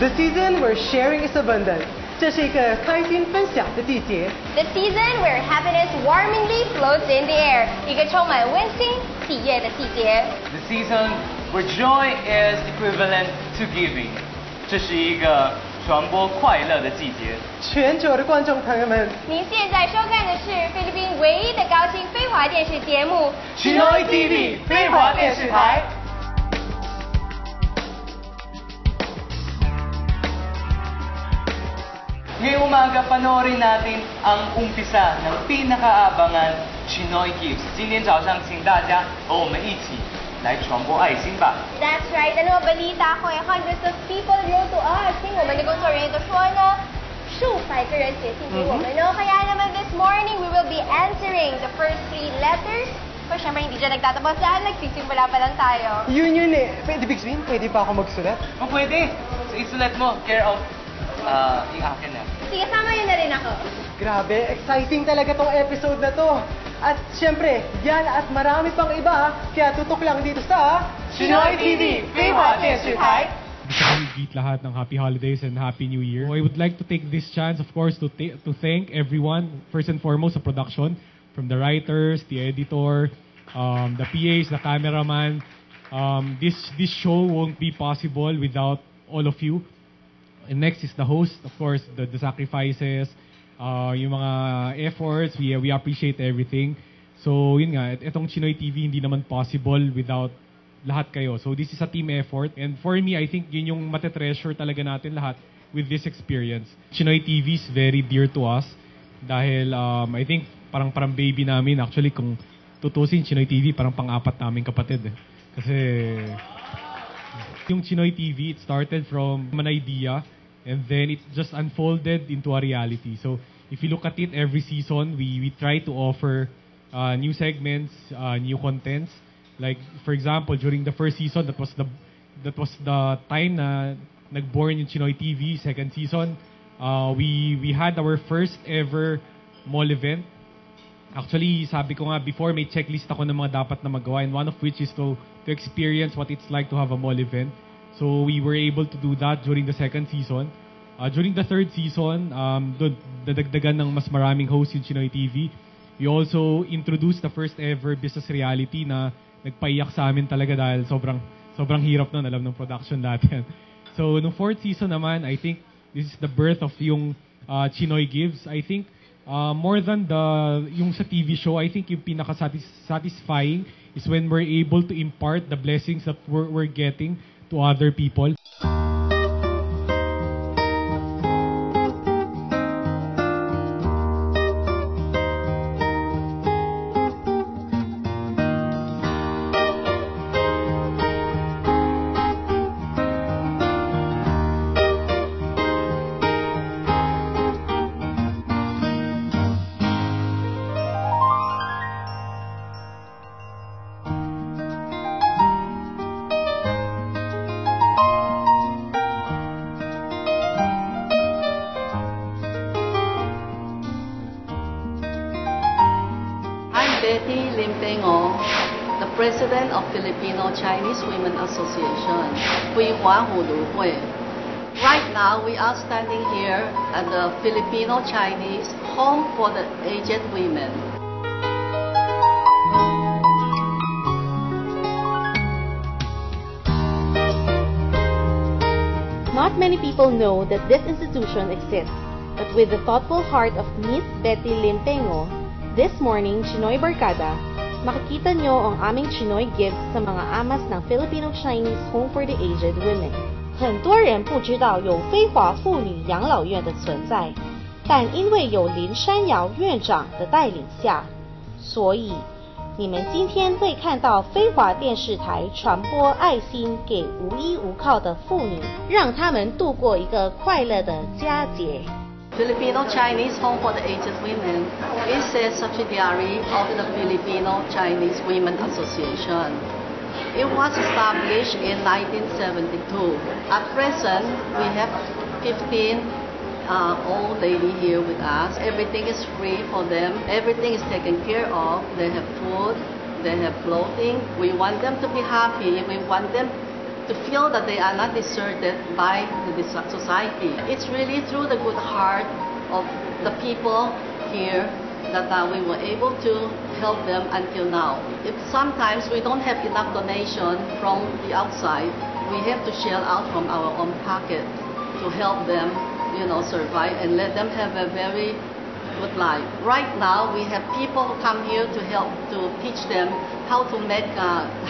The season where sharing is abundant. 这是一个开心分享的季节。The season where happiness warmingly floats in the air. 一个充满温馨喜悦的季节。The season where joy is equivalent to giving. 这是一个传播快乐的季节。全球的观众朋友们，您现在收看的是菲律宾唯一的高清非华电视节目 Chinoy TV 非华电视台。Ngayong umaga, panoorin natin ang umpisa ng pinakaabangan Chinoy Gives. 今天早上，请大家和我们一起来传播爱心吧。That's right. Ano, balita ko hundreds of people wrote to us. 听我们的工作人员都说呢，数百个人写信给我们呢。Kaya naman this morning, we will be answering the first 3 letters. Pero syempre, hindi dyan nagtatapos dahil nagsisimula pa lang tayo. Yun eh. Pwede, Big Swing, pwede pa ako magsulat? Pwede. So, isulat mo. Care of yung akin na. Sige, sama yun na rin ako. Grabe, exciting talaga tong episode na to. At syempre, yan at marami pang iba, kaya tutok lang dito sa Chinoy TV, Feiwa电视台. Gusto ko i-greet lahat ng Happy Holidays and Happy New Year. I would like to take this chance, of course, to thank everyone, first and foremost, sa production, from the writers, the editor, the PAs, the cameraman. This show won't be possible without all of you. And next is the host, of course, the sacrifices, yung mga efforts, we appreciate everything. So, yun nga, itong Chinoy TV hindi naman possible without lahat kayo. So, this is a team effort. And for me, I think yun yung matetreasure talaga natin lahat with this experience. Chinoy TV is very dear to us dahil I think parang baby namin. Actually, kung tutusin, Chinoy TV parang pang-apat namin kapatid. Kasi yung Chinoy TV, it started from an idea and then it just unfolded into a reality. So, if you look at it, every season, we try to offer new segments, new contents. Like, for example, during the first season, that was the time na nag-born yung Chinoy TV. Second season, we had our first ever mall event. Actually, sabi ko nga, before may checklist ako ng mga dapat na magawa, and one of which is to experience what it's like to have a mall event. So we were able to do that during the second season. During the third season, doon dadagdagan ng mas maraming hosts yung Chinoy TV. We also introduced the first ever business reality na nagpaiyak sa amin talaga dahil sobrang hirap nun, alam ng production natin. So no fourth season naman, I think this is the birth of yung Chinoy Gives. I think more than yung sa TV show, I think yung pinaka-satisfying is when we're able to impart the blessings that we're getting to other people. Betty Limpengo, the president of Filipino Chinese Women Association, Huihua Huluhui. Right now, we are standing here at the Filipino Chinese Home for the Aged Women. Not many people know that this institution exists, but with the thoughtful heart of Miss Betty Limpengo, this morning, Chinoy Barkada, makikita nyo ang aming Chinoy Gives sa mga amas ng Filipino Chinese Home for the Aged Women. 很多人不知道有非华妇女养老院的存在，但因为有林山瑶院长的带领下，所以你们今天会看到非华电视台传播爱心给无依无靠的妇女，让她们度过一个快乐的佳节。Filipino Chinese Home for the Aged Women is a subsidiary of the Filipino Chinese Women Association. It was established in 1972. At present, we have 15 old lady here with us. Everything is free for them. Everything is taken care of. They have food. They have clothing. We want them to be happy. We want them to feel that they are not deserted by the society. It's really through the good heart of the people here that we were able to help them until now. If sometimes we don't have enough donation from the outside, we have to shell out from our own pocket to help them, survive and let them have a very good life. Right now, we have people who come here to help to teach them how to make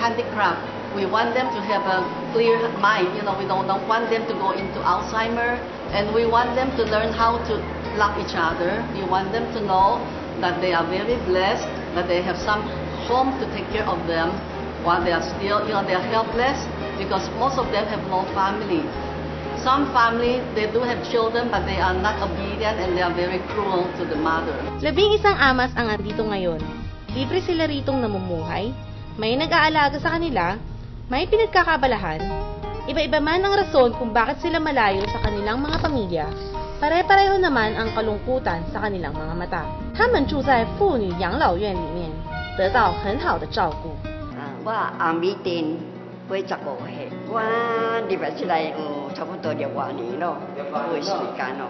handicraft. We want them to have a clear mind. We don't want them to go into Alzheimer, and we want them to learn how to love each other. We want them to know that they are very blessed, that they have some home to take care of them while they are still, they are helpless because most of them have no family. Some family, they do have children, but they are not obedient and they are very cruel to the mother. 11 amas ang andito ngayon. Libre sila ritong namumuhay, may nag-aalaga sa kanila, may pinagkakabalahan. Iba-iba man ang rason kung bakit sila malayo sa kanilang mga pamilya. Pare-pareho naman ang kalungkutan sa kanilang mga mata. 他们住在妇女养老院里面，得到很好的照顾。我阿美丁85歲，我入來這來有差不多6年咯，有時間咯。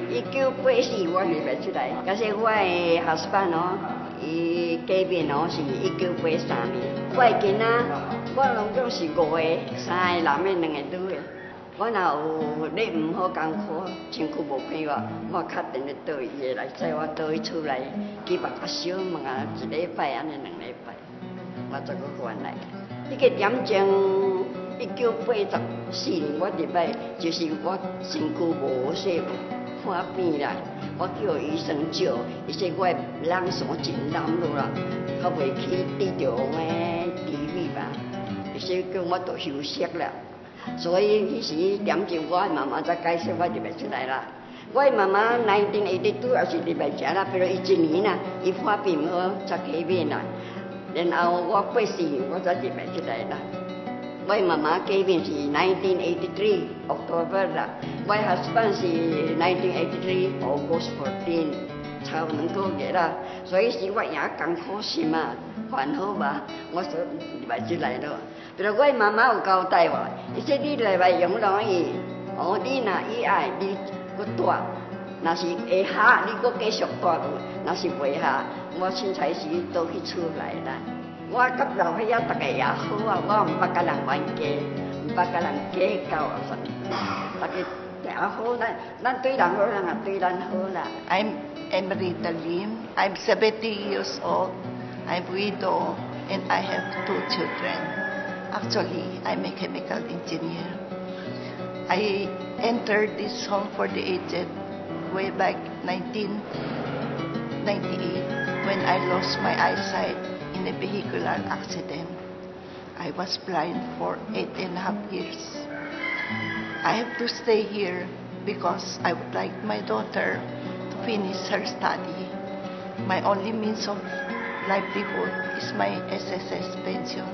1984我入來這來，可是我的 husband 伊嫁面是1983年。我的囡仔，我攏總是5個，3個男的2個女的。我若有咧唔好艱苦，身軀無偏我，我確定咧倒伊的來載我倒伊厝內，去目甲燒問啊1禮拜安尼2禮拜，我才佫返來。迄個點鐘1984年我入來，就是我身軀無說看病啦，我叫醫生照，伊說我的人山真濫落啦，較袂去治療個TV吧，伊說叫我到休息啦。所以迄時點鐘我的媽媽才介紹我入來出來啦。我的媽媽1982也是入來食啦，不過伊1年啦，伊看病唔好才起面啦。然後我84年我才入來出來啦。我的媽媽起面是1983 October 啦，我的 husband 是1983 August 14，差2個月啦。所以是我也艱苦心啊，還好吧，我所入來出來咯。不過我媽媽有交代我，伊說你來來養老院，你若以愛你佫住，若是會下，你佫繼續住；若是袂下，我凊彩時倒去厝來啦。我甲老歲仔大家也好啊，我毋捌甲人冤家，毋捌甲人計較啊啥，大家也好，咱對人好，人也對咱好啦。I'm Emerita Lim. I'm 70 years old. I'm widow and I have 2 children. Actually, I'm a chemical engineer. I entered this home for the aged way back 1998 when I lost my eyesight in a vehicular accident. I was blind for 8.5 years. I have to stay here because I would like my daughter to finish her study. My only means of livelihood is my SSS pension.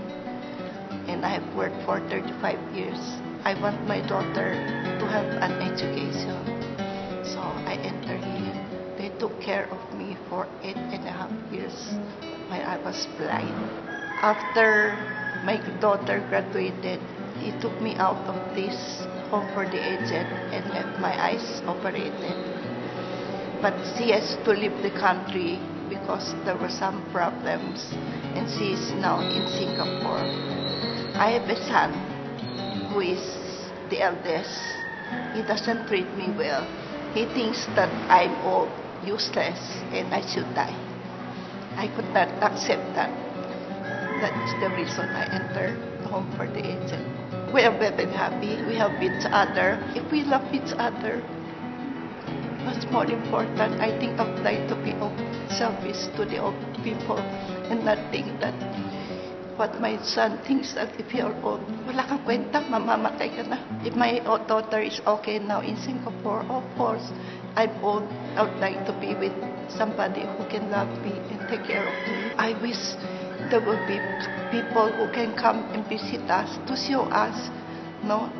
And I have worked for 35 years. I want my daughter to have an education. So I entered here. They took care of me for 8.5 years while I was blind. After my daughter graduated, he took me out of this home for the aged and had my eyes operated. But she has to leave the country because there were some problems and she is now in Singapore. I have a son who is the eldest. He doesn't treat me well. He thinks that I'm old, useless, and I should die. I could not accept that. That is the reason I entered home for the aged. We are very happy. We help each other. If we love each other, what's more important, I think I would like to be selfish to the old people and not think that what my son thinks that if you're old, wala kang kwenta, mamamatay ka na. If my daughter is okay now in Singapore, of course, I'm old. I would like to be with somebody who can love me and take care of me. I wish there will be people who can come and visit us to show us, no,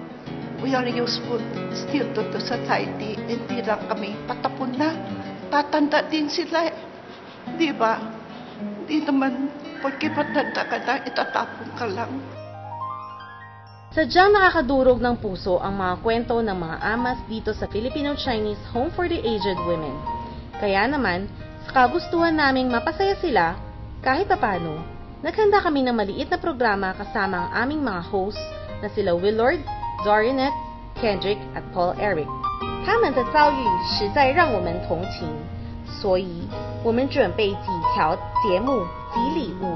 we are useful still to the society. Hindi lang kami patapon na. Tatanda din sila. Di ba? Di naman, pagka patanda ka na, itatapon ka lang. Sadyang nakakadurog ng puso ang mga kwento ng mga amas dito sa Filipino-Chinese Home for the Aged Women. Kaya naman, sa kagustuhan naming mapasaya sila, kahit papano, naghanda kami ng maliit na programa kasama ang aming mga hosts na sila Willard, Dorianette, Kendrick at Paul Eric. 他们的遭遇实在让我们同情，所以我们准备几条节目及礼物，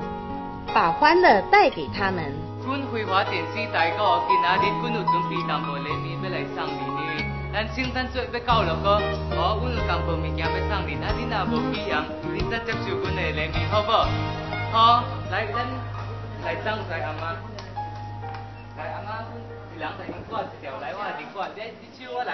把欢乐带给他们。阮辉华电视台个今仔日阮有准备淡薄礼物要来送恁的，咱圣诞节要到了个，阮有淡薄物件要送恁，恁若无起样，恁则接受阮的礼物好不？好，来咱来送在阿妈，来阿妈，一人来领管一条，来我来领管，你手我来。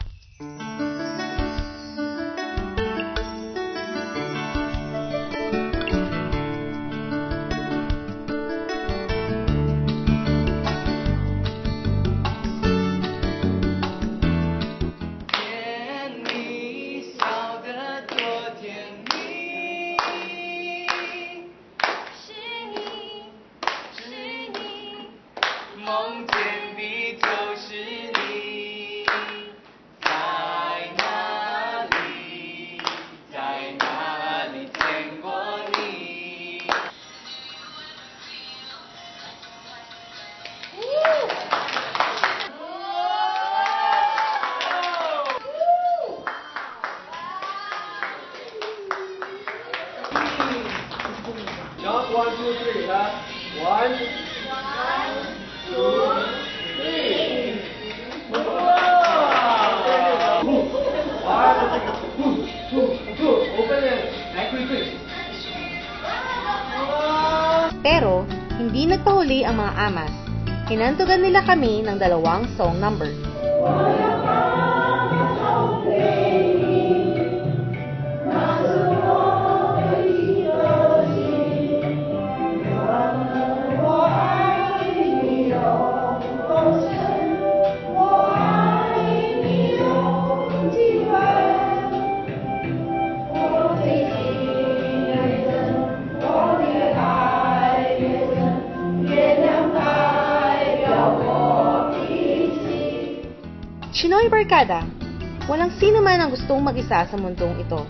梦见的就是你，在哪里，在哪里见过你？Count 1, 2, 3, ha? 1, 2, 3. Open it. Pero, hindi nagpahuli ang mga amas. Hinantugan nila kami ng 2 song number. Chinoy Barkada, walang sino man ang gustong mag-isa sa mundong ito.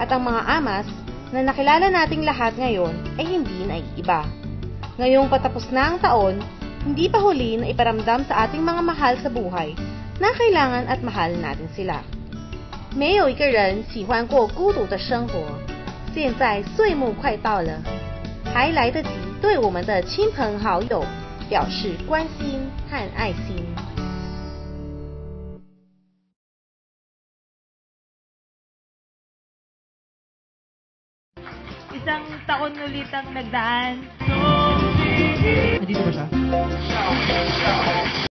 At ang mga amas na nakilala nating lahat ngayon ay hindi naiiba. Ngayong patapos na ang taon, hindi pa huli na iparamdam sa ating mga mahal sa buhay na kailangan at mahal natin sila. 没有一个人喜欢过孤独的生活，现在岁末快到了，还来得及对我们的亲朋好友表示关心和爱心。Isang taon ulit ang nagdaan. Nandito ba siya?